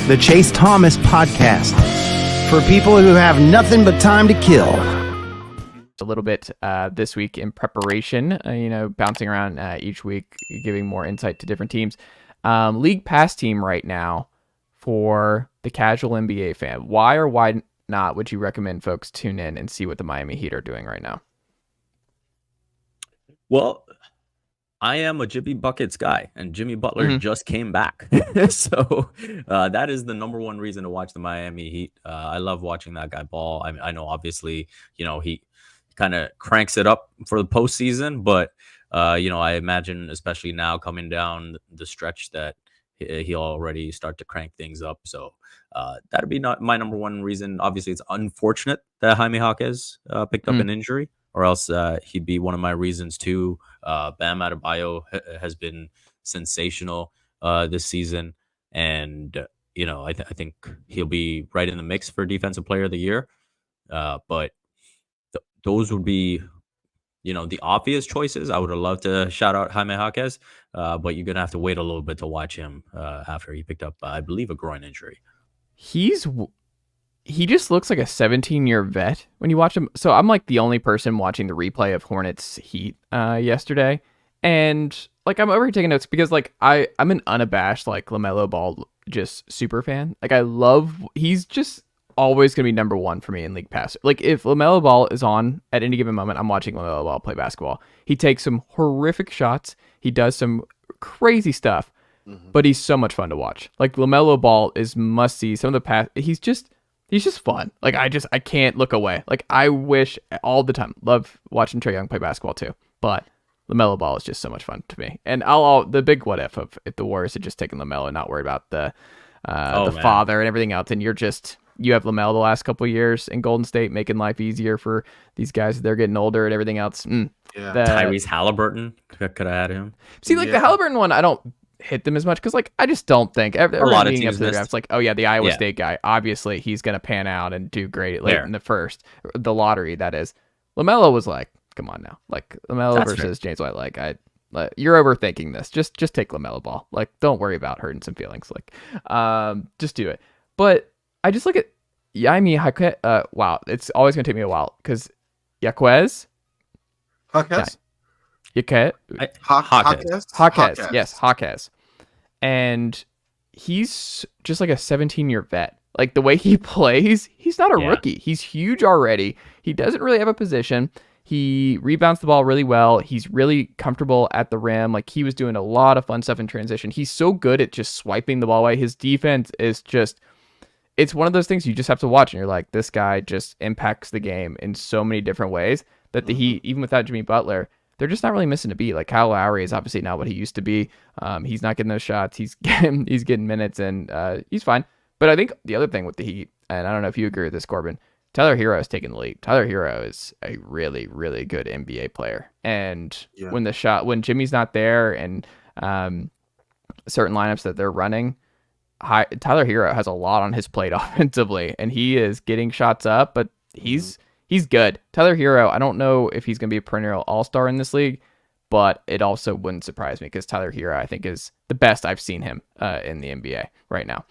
the Chase Thomas Podcast, for people who have nothing but time to kill. A little bit this week in preparation, bouncing around each week, giving more insight to different teams. League pass team right now for the casual NBA fan. Why or why not would you recommend folks tune in and see what the Miami Heat are doing right now? Well, I am a Jimmy Buckets guy, and Jimmy Butler just came back. So that is the number one reason to watch the Miami Heat. I love watching that guy ball. I know, obviously, he kind of cranks it up for the postseason, but, I imagine, especially now coming down the stretch, that he'll already start to crank things up. So that'd be not my number one reason. Obviously, it's unfortunate that Jaime Jaquez picked up an injury, or else he'd be one of my reasons too. Bam Adebayo has been sensational this season, and I think he'll be right in the mix for Defensive Player of the Year. But those would be, the obvious choices. I would have loved to shout out Jaime Jaquez, but you're gonna have to wait a little bit to watch him after he picked up, I believe, a groin injury. He just looks like a 17-year vet when you watch him. So I'm like the only person watching the replay of Hornets Heat yesterday. And like, I'm over here taking notes because like I'm an unabashed like LaMelo Ball just super fan. Like he's just always going to be number one for me in League Pass. Like if LaMelo Ball is on at any given moment, I'm watching LaMelo Ball play basketball. He takes some horrific shots. He does some crazy stuff, but he's so much fun to watch. Like LaMelo Ball is must see. Some of the past, he's just fun. Like I can't look away. Like I wish all the time. Love watching Trae Young play basketball too. But LaMelo Ball is just so much fun to me. And the big what if of if the Warriors had just taken LaMelo and not worried about the father and everything else, and you have LaMelo the last couple of years in Golden State, making life easier for these guys. They're getting older and everything else. Tyrese Halliburton could have had him. See, like the Halliburton one, I don't hit them as much because like I just don't think a lot of teams up to the draft, like, oh yeah, the Iowa State guy, obviously he's gonna pan out and do great late in the lottery. That is, LaMelo was like, come on now, like LaMelo versus James White. Like you're overthinking this. Just take LaMelo Ball. Like don't worry about hurting some feelings. Like just do it. But I just look at Jaime Jaquez. Wow, it's always gonna take me a while because Jaquez. Jaquez. Yes, Jaquez. And he's just like a 17-year vet. Like the way he plays, he's not a rookie. He's huge already. He doesn't really have a position. He rebounds the ball really well. He's really comfortable at the rim. Like he was doing a lot of fun stuff in transition. He's so good at just swiping the ball away. His defense is just, it's one of those things you just have to watch and you're like, this guy just impacts the game in so many different ways that the Heat, even without Jimmy Butler, they're just not really missing a beat. Like Kyle Lowry is obviously not what he used to be. He's not getting those shots. He's getting minutes and he's fine. But I think the other thing with the Heat, and I don't know if you agree with this, Corban, Tyler Herro is taking the lead. Tyler Herro is a really, really good NBA player. And when Jimmy's not there and certain lineups that they're running, Tyler Herro has a lot on his plate offensively, and he is getting shots up, but he's good. Tyler Herro, I don't know if he's going to be a perennial all-star in this league, but it also wouldn't surprise me because Tyler Herro, I think, is the best I've seen him in the NBA right now.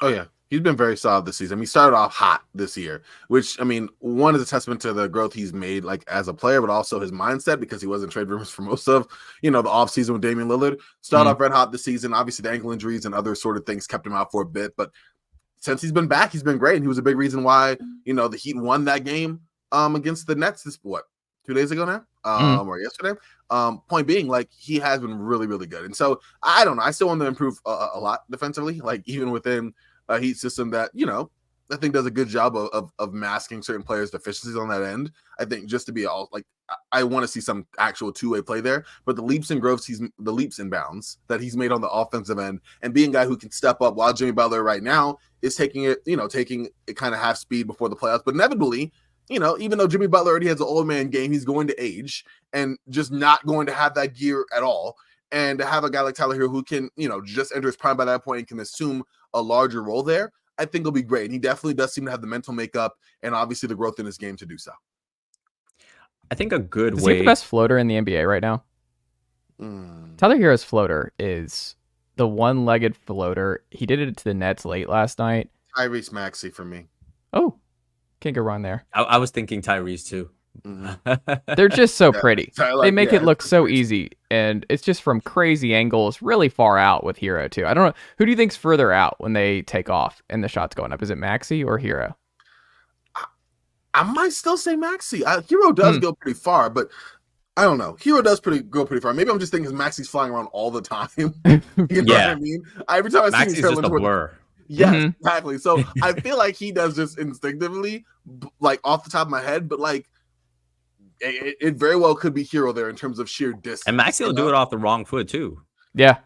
Oh, yeah. He's been very solid this season. He started off hot this year, which, I mean, one is a testament to the growth he's made like as a player, but also his mindset because he was in trade rumors for most of, the offseason with Damian Lillard. Started off red hot this season. Obviously, the ankle injuries and other sort of things kept him out for a bit, but since he's been back, he's been great. And he was a big reason why, the Heat won that game against the Nets 2 days ago now, or yesterday. Point being, like, he has been really, really good. And so I don't know. I still want to improve a lot defensively, like even within a Heat system that, I think does a good job of masking certain players' deficiencies on that end. I think just to be all like, I want to see some actual two-way play there, but the leaps and bounds that he's made on the offensive end and being a guy who can step up while Jimmy Butler right now is taking it kind of half speed before the playoffs. But inevitably, even though Jimmy Butler already has an old man game, he's going to age and just not going to have that gear at all. And to have a guy like Tyler Herro who can, just enter his prime by that point and can assume a larger role there, I think will be great. And he definitely does seem to have the mental makeup and obviously the growth in his game to do so. I think a good Is way. he the best floater in the NBA right now? Tyler Herro's floater is the one-legged floater. He did it to the Nets late last night. Tyrese Maxey for me. Oh, can't go wrong there. I was thinking Tyrese too. They're just so Yeah, pretty. so I like- They make yeah, it look it's so crazy. easy, and it's just from crazy angles, really far out with Herro too. I don't know. Who do you think's further out when they take off and the shot's going up? Is it Maxey or Herro? I might still say Maxey. Herro does go pretty far, but I don't know. Herro does go pretty far. Maybe I'm just thinking Maxey's flying around all the time. You know what I mean? Every time I see Maxey's these just a headlines, blur. yes, exactly. So I feel like he does just instinctively, like off the top of my head, but like it very well could be Herro there in terms of sheer distance. And Maxey will do it off the wrong foot too. Yeah.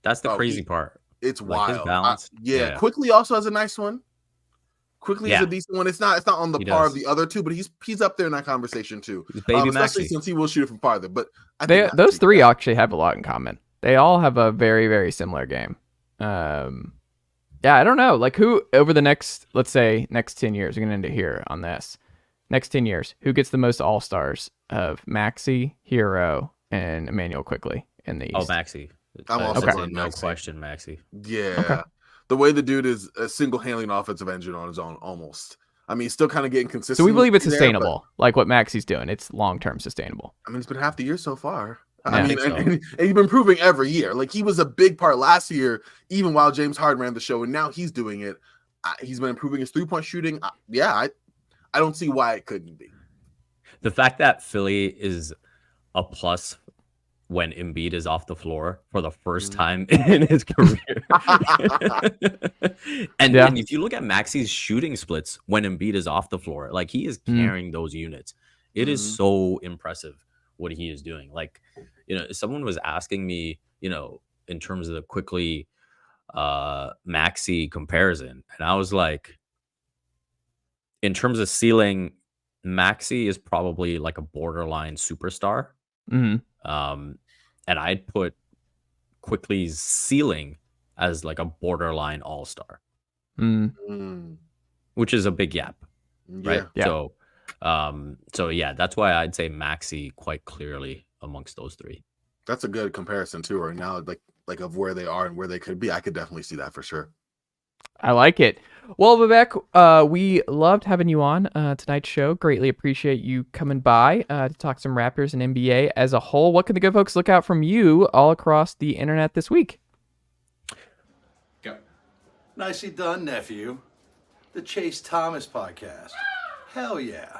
That's the crazy part. It's Like, his wild. balance. Yeah. Quickly also has a nice one. Quickly is Yeah. a decent one. It's not on the He par does. of the other two, but he's up there in that conversation too. He's baby Especially Maxey. since he will shoot it from farther. But I think Those Maxey- three actually have a lot in common. They all have a very, very similar game. Yeah, I don't know. Like who over the next, let's say, next 10 years, we're going to end it here on this. Next 10 years, who gets the most all-stars of Maxey, Herro, and Emmanuel Quickly in the East? Oh, Maxey. I'm also That's going no Maxey. question, Maxey. Yeah. Okay. The way the dude is a single-handling an offensive engine on his own, almost. I mean, he's still kind of getting consistent. So we believe it's there, sustainable, like what Maxey's doing. It's long-term sustainable. but, I mean, it's been half the year so far. Yeah, I I mean, think so. and he's been proving every year. Like he was a big part last year, even while James Harden ran the show, and now he's doing it. He's been improving his three-point shooting. I don't see why it couldn't be. The fact that Philly is a plus when Embiid is off the floor for the first time in his career. and if you look at Maxey's shooting splits when Embiid is off the floor, like he is carrying those units. It is so impressive what he is doing. Like, someone was asking me, in terms of the quickly Maxey comparison. And I was like, in terms of ceiling, Maxey is probably like a borderline superstar. And I'd put Quickly's ceiling as like a borderline all-star, which is a big gap, right? Yeah. So yeah, that's why I'd say Maxey quite clearly amongst those three. That's a good comparison too. Right now, like of where they are and where they could be, I could definitely see that for sure. I like it. Well, Vivek, we loved having you on tonight's show. Greatly appreciate you coming by to talk some Raptors and NBA as a whole. What can the good folks look out from you all across the internet this week? Go. Nicely done, nephew. The Chase Thomas podcast. Hell yeah.